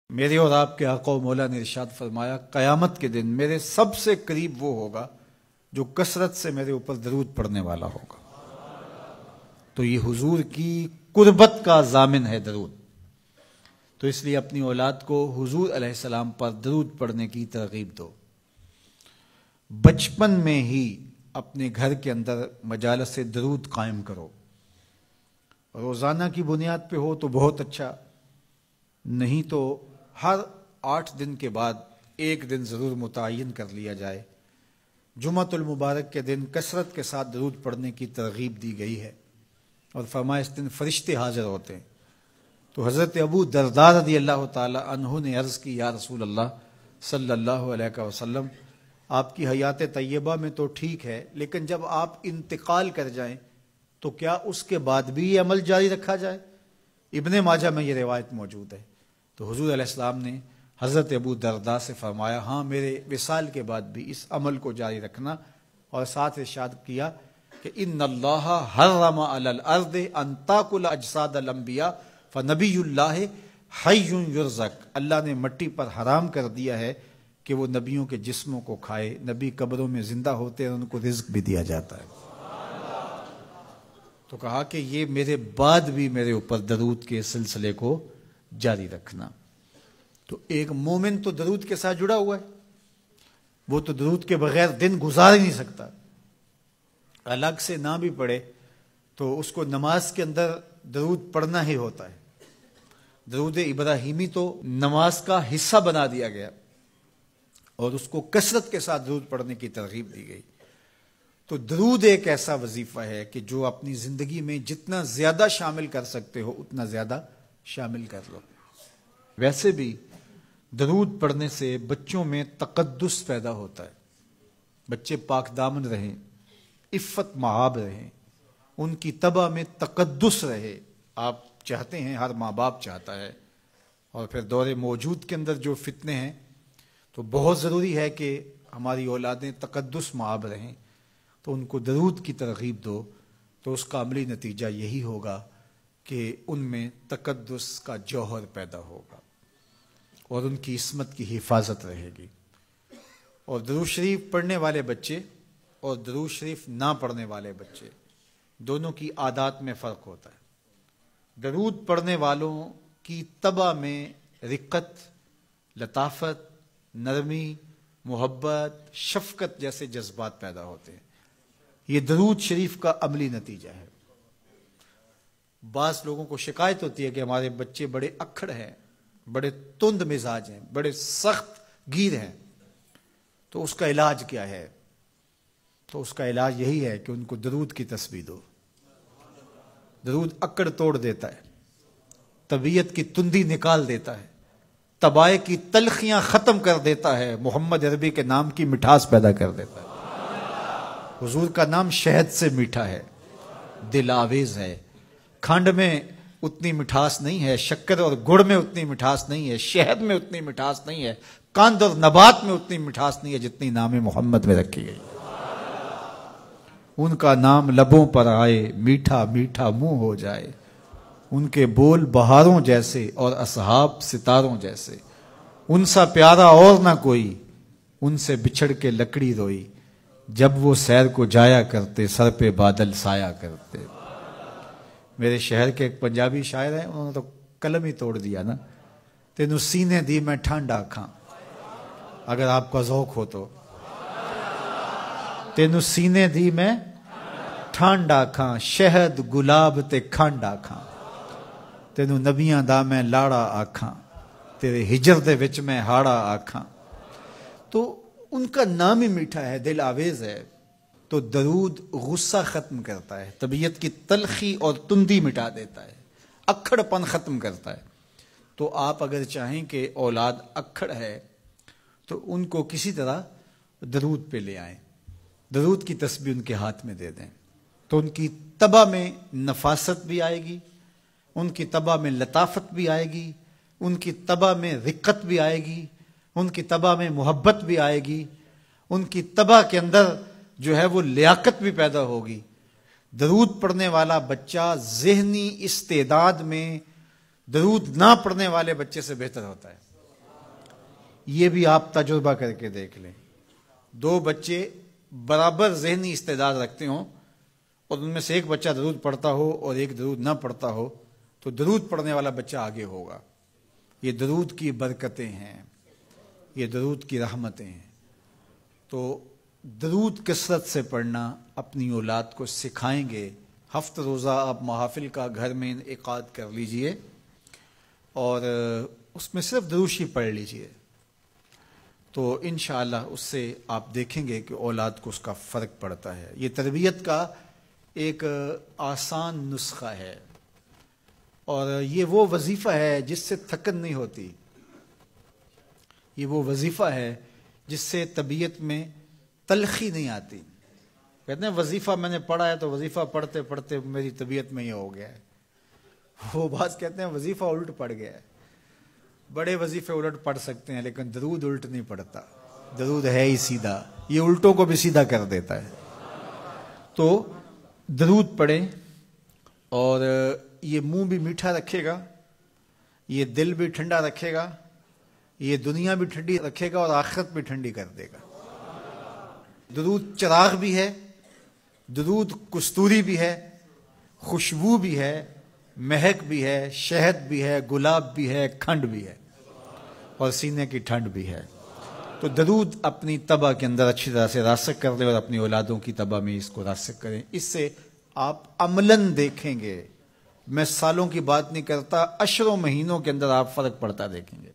میرے اور آپ کے آقا و مولا نے ارشاد فرمایا قیامت کے دن میرے سب سے قریب وہ ہوگا جو کثرت سے میرے اوپر درود پڑھنے والا ہوگا۔ تو یہ حضور کی قربت کا ضامن ہے درود، تو اس لیے اپنی اولاد کو حضور علیہ السلام پر درود پڑھنے کی ترغیب دو۔ بچپن میں ہی اپنے گھر کے اندر مجالس سے درود قائم کرو، روزانہ کی بنیاد پہ ہو تو بہت اچھا، نہیں تو ہر 8 دن کے بعد ایک دن ضرور متعین کر لیا جائے۔ جمعۃ المبارک کے دن کثرت کے ساتھ درود پڑھنے کی ترغیب دی گئی ہے، اور فرمایا اس دن فرشتے حاضر ہوتے ہیں۔ تو حضرت ابو درداء رضی اللہ تعالی عنہ نے عرض کی، یا رسول اللہ صلی اللہ علیہ وسلم، آپ کی حیات طیبہ میں تو ٹھیک ہے، لیکن جب آپ انتقال کر جائیں تو کیا اس کے بعد بھی یہ عمل جاری رکھا جائے؟ ابن ماجہ میں یہ روایت موجود ہے۔ تو حضور علیہ السلام نے حضرت ابو درداء سے فرمایا، ہاں میرے وصال کے بعد بھی اس عمل کو جاری رکھنا، اور ساتھ ارشاد کیا کہ ان اللہ حرم علی الارض ان تاکل اجساد الانبیاء فنبی اللہ حی یرزق، اللہ نے مٹی پر حرام کر دیا ہے کہ وہ نبیوں کے جسموں کو کھائے، نبی قبروں میں زندہ ہوتے ہیں، ان کو رزق بھی دیا جاتا ہے۔ تو کہا کہ یہ میرے بعد بھی میرے اوپر درود کے سلسلے کو جاری رکھنا۔ تو ایک مومن تو درود کے ساتھ جڑا ہوا ہے، وہ تو درود کے بغیر دن گزار ہی نہیں سکتا، الگ سے نہ بھی پڑھے تو اس کو نماز کے اندر درود پڑھنا ہی ہوتا ہے۔ درود ابراہیمی تو نماز کا حصہ بنا دیا گیا، اور اس کو کثرت کے ساتھ درود پڑھنے کی ترغیب دی گئی۔ تو درود ایک ایسا وظیفہ ہے کہ جو اپنی زندگی میں جتنا زیادہ شامل کر سکتے ہو اتنا زیادہ شامل کر لو۔ ویسے بھی درود پڑھنے سے بچوں میں تقدس پیدا ہوتا ہے، بچے پاک دامن رہیں، عفت مآب رہیں، ان کی طبع میں تقدس رہے۔ آپ چاہتے ہیں، ہر ماں باپ چاہتا ہے، اور پھر دور موجود کے اندر جو فتنے ہیں تو بہت ضروری ہے کہ ہماری اولادیں تقدس مآب رہیں، تو ان کو درود کی ترغیب دو، تو اس کا عملی نتیجہ یہی ہوگا کہ ان میں تقدس کا جوہر پیدا ہوگا، اور ان کی عصمت کی حفاظت رہے گی۔ اور درود شریف پڑھنے والے بچے اور درود شریف نہ پڑھنے والے بچے دونوں کی عادات میں فرق ہوتا ہے۔ درود پڑھنے والوں کی طبع میں رقت، لطافت، نرمی، محبت، شفقت جیسے جذبات پیدا ہوتے ہیں۔ یہ درود شریف کا عملی نتیجہ ہے۔ بعض لوگوں کو شکایت ہوتی ہے کہ ہمارے بچے بڑے اکھڑ ہیں، بڑے تند مزاج ہیں، بڑے سخت گیر ہیں، تو اس کا علاج کیا ہے؟ تو اس کا علاج یہی ہے کہ ان کو درود کی تسبیح دو۔ درود اکڑ توڑ دیتا ہے، طبیعت کی تندی نکال دیتا ہے، طبائع کی تلخیاں ختم کر دیتا ہے، محمد عربی کے نام کی مٹھاس پیدا کر دیتا ہے۔ حضور کا نام شہد سے میٹھا ہے، دل آویز ہے، کھنڈ میں اتنی مٹھاس نہیں ہے، شکر اور گڑ میں اتنی مٹھاس نہیں ہے، شہد میں اتنی مٹھاس نہیں ہے، قند اور نبات میں اتنی مٹھاس نہیں ہے جتنی نام محمد میں رکھی گئی۔ ان کا نام لبوں پر آئے، میٹھا میٹھا منہ ہو جائے، ان کے بول بہاروں جیسے اور اصحاب ستاروں جیسے، ان سا پیارا اور نہ کوئی، ان سے بچھڑ کے لکڑی روئی، جب وہ سیر کو جایا کرتے سر پہ بادل سایا کرتے۔ میرے شہر کے ایک پنجابی شاعر ہیں، انہوں نے تو قلم ہی توڑ دیا نا، تینوں سینے دی میں ٹھنڈ آکھاں، اگر آپ کا ذوق ہو تو، تینوں سینے دی میں ٹھنڈ آکھاں، شہد گلاب تے کھنڈ آکھاں، تینوں نبیاں دا میں لاڑا آکھاں، تیرے ہجر دے وچ میں ہاڑا آکھاں۔ تو ان کا نام ہی میٹھا ہے، دل آویز ہے۔ تو درود غصہ ختم کرتا ہے، طبیعت کی تلخی اور تندی مٹا دیتا ہے، اکھڑ پن ختم کرتا ہے۔ تو آپ اگر چاہیں کہ اولاد اکھڑ ہے تو ان کو کسی طرح درود پہ لے آئیں، درود کی تسبیح ان کے ہاتھ میں دے دیں، تو ان کی طبع میں نفاست بھی آئے گی، ان کی طبع میں لطافت بھی آئے گی، ان کی طبع میں رقت بھی آئے گی، ان کی طبع میں محبت بھی آئے گی، ان کی طبع کے اندر جو ہے وہ لیاقت بھی پیدا ہوگی۔ درود پڑھنے والا بچہ ذہنی استعداد میں درود نہ پڑھنے والے بچے سے بہتر ہوتا ہے۔ یہ بھی آپ تجربہ کر کے دیکھ لیں، دو بچے برابر ذہنی استعداد رکھتے ہوں اور ان میں سے ایک بچہ درود پڑھتا ہو اور ایک درود نہ پڑھتا ہو تو درود پڑھنے والا بچہ آگے ہوگا۔ یہ درود کی برکتیں ہیں، یہ درود کی رحمتیں ہیں۔ تو درود کثرت سے پڑھنا اپنی اولاد کو سکھائیں گے۔ ہفتہ روزہ آپ محافل کا گھر میں انعقاد کر لیجئے اور اس میں صرف دروشی پڑھ لیجئے، تو انشاءاللہ اس سے آپ دیکھیں گے کہ اولاد کو اس کا فرق پڑتا ہے۔ یہ تربیت کا ایک آسان نسخہ ہے اور یہ وہ وظیفہ ہے جس سے تھکن نہیں ہوتی، یہ وہ وظیفہ ہے جس سے طبیعت میں تلخی نہیں آتی۔ کہتے ہیں وظیفہ میں نے پڑھا ہے تو وظیفہ پڑھتے پڑھتے میری طبیعت میں یہ ہو گیا ہے، وہ بعض کہتے ہیں وظیفہ الٹ پڑ گیا ہے۔ بڑے وظیفے الٹ پڑھ سکتے ہیں لیکن درود الٹ نہیں پڑتا، درود ہے ہی سیدھا، یہ الٹوں کو بھی سیدھا کر دیتا ہے۔ تو درود پڑھیں اور یہ منہ بھی میٹھا رکھے گا، یہ دل بھی ٹھنڈا رکھے گا، یہ دنیا بھی ٹھنڈی رکھے گا اور آخرت بھی ٹھنڈی کر دے گا۔ درود چراغ بھی ہے، درود کستوری بھی ہے، خوشبو بھی ہے، مہک بھی ہے، شہد بھی ہے، گلاب بھی ہے، کھنڈ بھی ہے اور سینے کی ٹھنڈ بھی ہے۔ تو درود اپنی طبع کے اندر اچھی طرح سے راسخ کر لیں اور اپنی اولادوں کی طبع میں اس کو راسخ کریں۔ اس سے آپ عملاً دیکھیں گے، میں سالوں کی بات نہیں کرتا، اشروں مہینوں کے اندر آپ فرق پڑتا دیکھیں گے۔